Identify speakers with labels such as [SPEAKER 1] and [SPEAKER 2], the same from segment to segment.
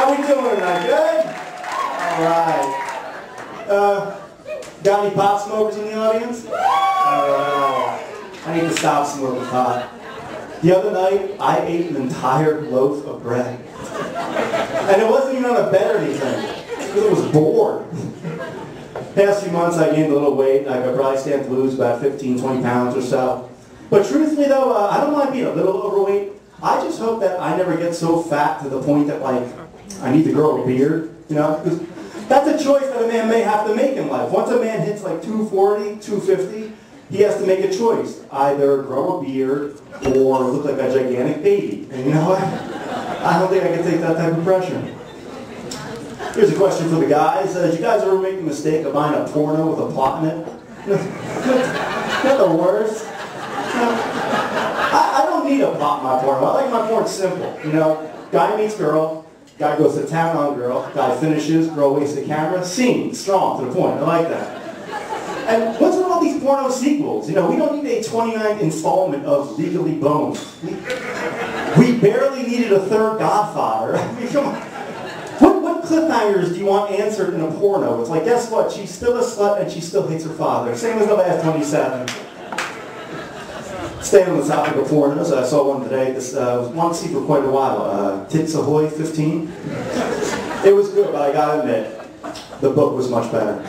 [SPEAKER 1] How we doing tonight? Good? All right. Got any pot smokers in the audience? I need to stop smoking pot. The other night, I ate an entire loaf of bread. And it wasn't even on a bed or anything. It was bored. Past few months, I gained a little weight. I could probably stand to lose about 15, 20 pounds or so. But truthfully, though, I don't mind being a little overweight. I just hope that I never get so fat to the point that, like, I need to grow a beard, you know? Because that's a choice that a man may have to make in life. Once a man hits like 240, 250, he has to make a choice. Either grow a beard or look like a gigantic baby. And you know what? I don't think I can take that type of pressure. Here's a question for the guys. Did you guys ever make the mistake of buying a porno with a plot in it? Not the worst. I don't need a plot in my porno. I like my porn simple. You know, guy meets girl, guy goes to town on girl, guy finishes, girl waits the camera, scene, strong, to the point. I like that. And what's with all these porno sequels? You know, we don't need a 29th installment of Legally Boned. We barely needed a third Godfather. I mean, come on. What cliffhangers do you want answered in a porno? It's like, guess what? She's still a slut and she still hates her father. Same as the last 27. Staying on the topic of pornos, I saw one today. This wanted to see for quite a while. Tits Ahoy 15. It was good, but I gotta admit, the book was much better.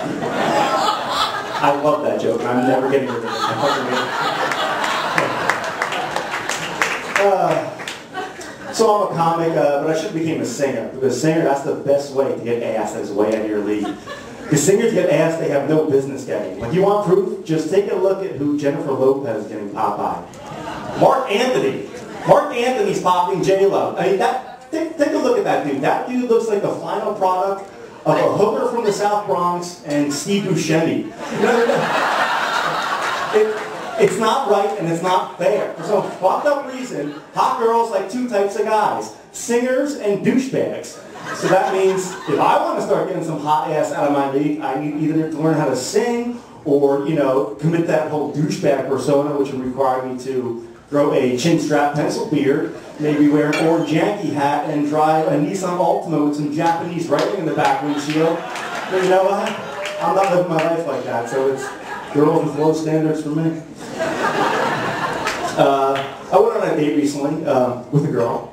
[SPEAKER 1] I love that joke, and I'm never getting rid of it. So I'm a comic, but I should have became a singer, because singer, that's the best way to get ass that's way out of your league. Because singers get ass they have no business getting. Like, you want proof? Just take a look at who Jennifer Lopez is getting popped by. Mark Anthony. Mark Anthony's popping J-Lo. I mean, take a look at that dude. That dude looks like the final product of a hooker from the South Bronx and Steve Buscemi. It's not right and it's not fair. For some fucked up reason, hot girls like two types of guys. Singers and douchebags. So that means if I want to start getting some hot ass out of my league, I need either to learn how to sing or, you know, commit that whole douchebag persona, which would require me to grow a chin-strap pencil beard, maybe wear an orange Yankee hat, and drive a Nissan Altima with some Japanese writing in the back windshield. But you know what? I'm not living my life like that, so it's girls with low standards for me. I went on a date recently with a girl.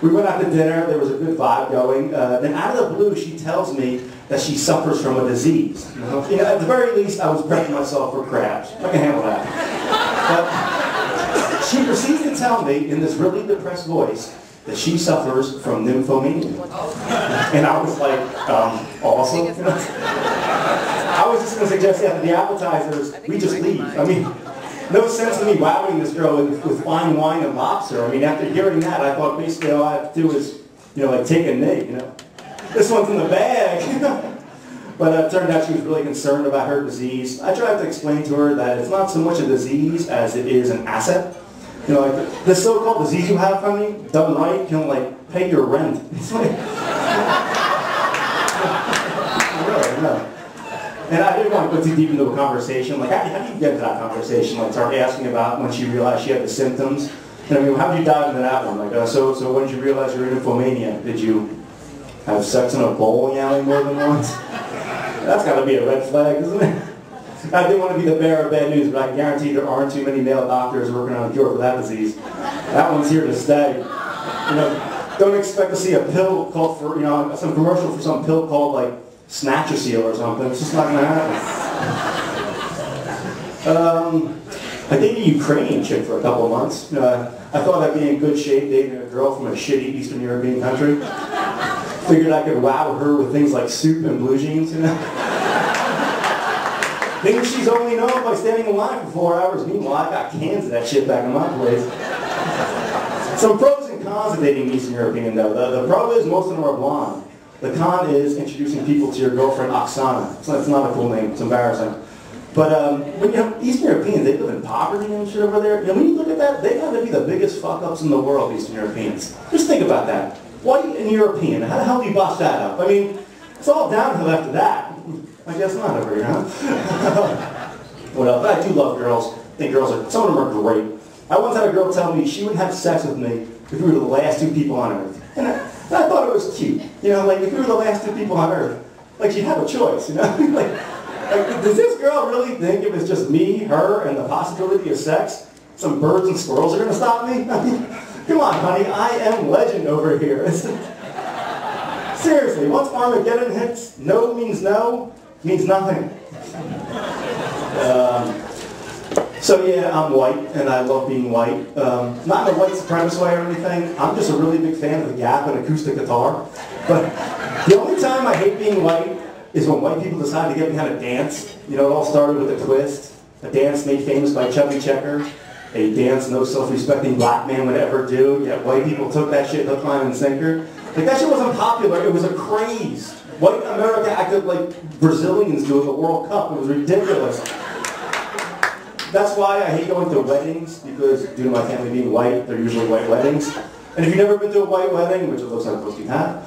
[SPEAKER 1] We went out to dinner, there was a good vibe going. Then out of the blue, she tells me that she suffers from a disease. You know, at the very least, I was prepping myself for crabs. I can handle that. But she proceeds to tell me in this really depressed voice that she suffers from nymphomania. And I was like, awesome. I was just going to suggest after the appetizers, we just leave. I mean, no sense in me wowing this girl with fine wine and lobster. I mean, after hearing that, I thought basically all I have to do is, you know, like take a nig, you know. This one's in the bag. But it turned out she was really concerned about her disease. I tried to explain to her that it's not so much a disease as it is an asset. You know, like the so-called disease you have, honey, done right, can like pay your rent. It's like, really, no. And I didn't want to go too deep into a conversation. Like, how do you get to that conversation? Like, start asking about when she realized she had the symptoms. And I mean, how did you dive into that one? Like, so when did you realize you were in nymphomania? Did you have sex in a bowling alley more than once? That's got to be a red flag, isn't it? I didn't want to be the bearer of bad news, but I can guarantee there aren't too many male doctors working on a cure for that disease. That one's here to stay. You know, don't expect to see a pill called for, you know, some commercial for some pill called like Snatcher Seal or something. It's just not going to happen. I dated a Ukrainian chick for a couple of months. I thought I'd be in good shape dating a girl from a shitty Eastern European country. Figured I could wow her with things like soup and blue jeans, you know. Things she's only known by standing in line for 4 hours. Meanwhile, I got cans of that shit back in my place. Some pros and cons of dating Eastern European, though. The pro is most of them are blonde. The con is introducing people to your girlfriend, Oksana. So that's not a cool name. It's embarrassing. But when you have Eastern Europeans, they live in poverty and shit over there. You know, when you look at that, they got to be the biggest fuck-ups in the world, Eastern Europeans. Just think about that. White and European. How the hell do you botch that up? I mean, it's all downhill after that. I guess not over here, huh? What else? But I do love girls. I think girls are, some of them are great. I once had a girl tell me she wouldn't have sex with me if we were the last two people on Earth. And I thought it was cute. You know, like, if we were the last two people on Earth, like, she'd have a choice, you know? like, does this girl really think if it's just me, her, and the possibility of sex, some birds and squirrels are going to stop me? I mean, come on, honey, I am legend over here. Seriously, once Armageddon hits, no means nothing. So yeah, I'm white, and I love being white. Not in a white supremacist way or anything. I'm just a really big fan of the Gap and acoustic guitar. But the only time I hate being white is when white people decide to get behind a dance. You know, it all started with a twist. A dance made famous by Chubby Checker. A dance no self-respecting black man would ever do. Yet white people took that shit hook, line, and sinker. Like, that shit wasn't popular. It was a craze. White America acted like Brazilians do at the World Cup. It was ridiculous. That's why I hate going to weddings, because due to my family being white, they're usually white weddings. And if you've never been to a white wedding, which it looks like most of you have,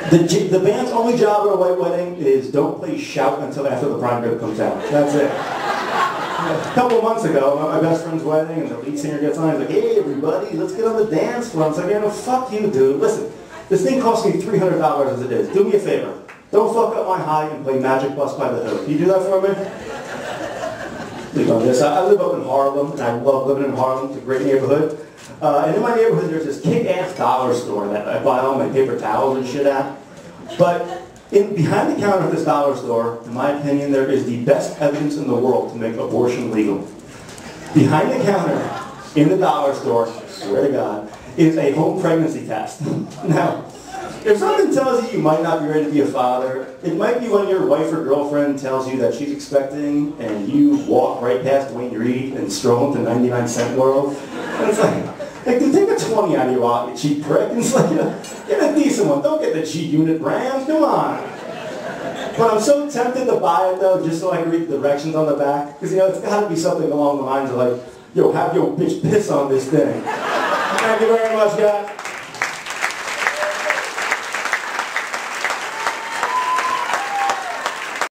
[SPEAKER 1] the band's only job at a white wedding is don't play Shout until after the prime rib comes out. That's it. A couple of months ago, my best friend's wedding, and the lead singer gets on, he's like, hey everybody, let's get on the dance floor. I'm like, yeah, no, fuck you, dude. Listen, this thing cost me $300 as it is. Do me a favor. Don't fuck up my high and play Magic Bus by the Hook. Can you do that for me? Leave on this. I live up in Harlem, and I love living in Harlem. It's a great neighborhood. And in my neighborhood, there's this kick-ass dollar store that I buy all my paper towels and shit at. But behind the counter of this dollar store, in my opinion, there is the best evidence in the world to make abortion legal. Behind the counter, in the dollar store, I swear to God, is a home pregnancy test. Now, if something tells you you might not be ready to be a father, it might be when your wife or girlfriend tells you that she's expecting and you walk right past Wayne Reed and stroll into 99 Cent World. And it's like, dude, take a 20 out of your wallet, you cheap prick. And it's like, get a decent one. Don't get the G-Unit brand. Come on. But I'm so tempted to buy it, though, just so I can read the directions on the back. Because, you know, it's got to be something along the lines of like, yo, have your bitch piss on this thing. Thank you very much, guys.